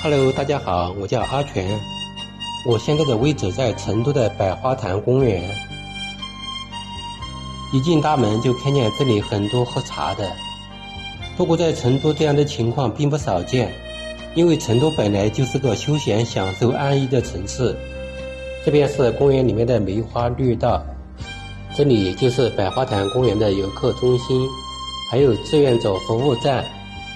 Hello， 大家好，我叫阿全，我现在的位置在成都的百花坛公园。一进大门就看见这里很多喝茶的，不过在成都这样的情况并不少见，因为成都本来就是个休闲享受安逸的城市。这边是公园里面的梅花绿道，这里就是百花坛公园的游客中心，还有志愿者服务站。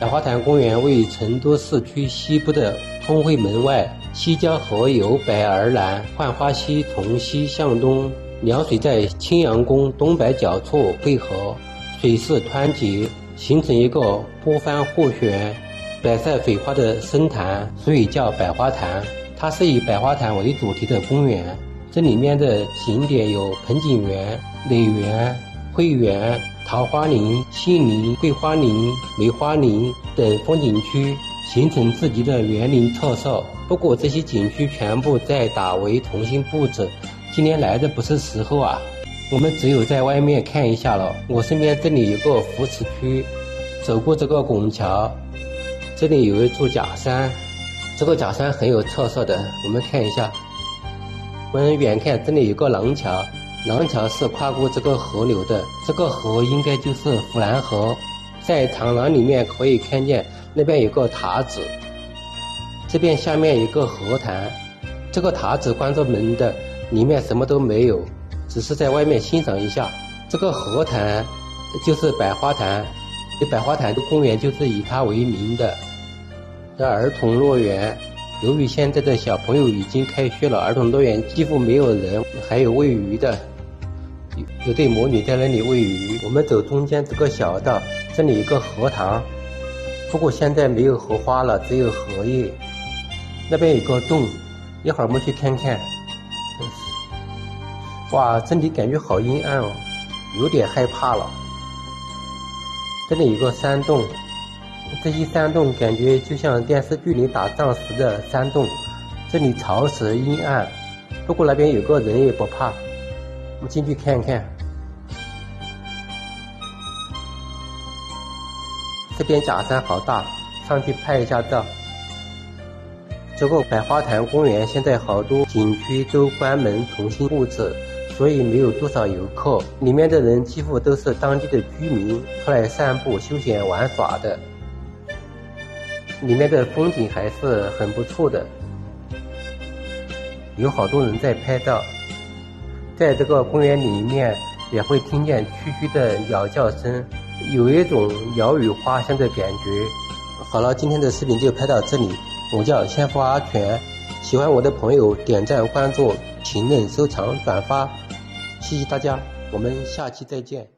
百花坛公园位于成都市区西部的通惠门外，西交河由北而南，浣花溪从西向东，两水在青羊宫东北角处汇合，水势湍急，形成一个波帆互旋、百赛水花的深潭，所以叫百花坛。它是以百花坛为主题的公园，这里面的景点有盆景园、蕾园、汇园、桃花林、杏林、桂花林、梅花林等风景区，形成自己的园林特色。不过这些景区全部在打围重新布置，今年来的不是时候啊，我们只有在外面看一下了。我身边这里有个扶持区，走过这个拱桥，这里有一座假山，这个假山很有特色的，我们看一下。我们远看这里有个廊桥，廊桥是跨过这个河流的，这个河应该就是芙兰河。在长廊里面可以看见那边有个塔子，这边下面有个河潭，这个塔子关着门的，里面什么都没有，只是在外面欣赏一下。这个河潭就是百花坛，百花坛的公园就是以它为名的。这儿童乐园，由于现在的小朋友已经开学了，儿童乐园几乎没有人，还有喂鱼的，有对母女在那里喂鱼。我们走中间这个小道，这里有个荷塘，不过现在没有荷花了，只有荷叶。那边有个洞，一会儿我们去看看。哇，这里感觉好阴暗哦，有点害怕了。这里有个山洞，这些山洞感觉就像电视剧里打仗时的山洞，这里潮湿阴暗，不过那边有个人也不怕，我们进去看看。这边假山好大，上去拍一下照。这个百花坛公园现在好多景区都关门重新布置，所以没有多少游客，里面的人几乎都是当地的居民出来散步休闲玩耍的。里面的风景还是很不错的，有好多人在拍照。在这个公园里面也会听见蛐蛐的鸟叫声，有一种鸟语花香的感觉。好了，今天的视频就拍到这里，我叫先锋阿全，喜欢我的朋友点赞关注评论收藏转发，谢谢大家，我们下期再见。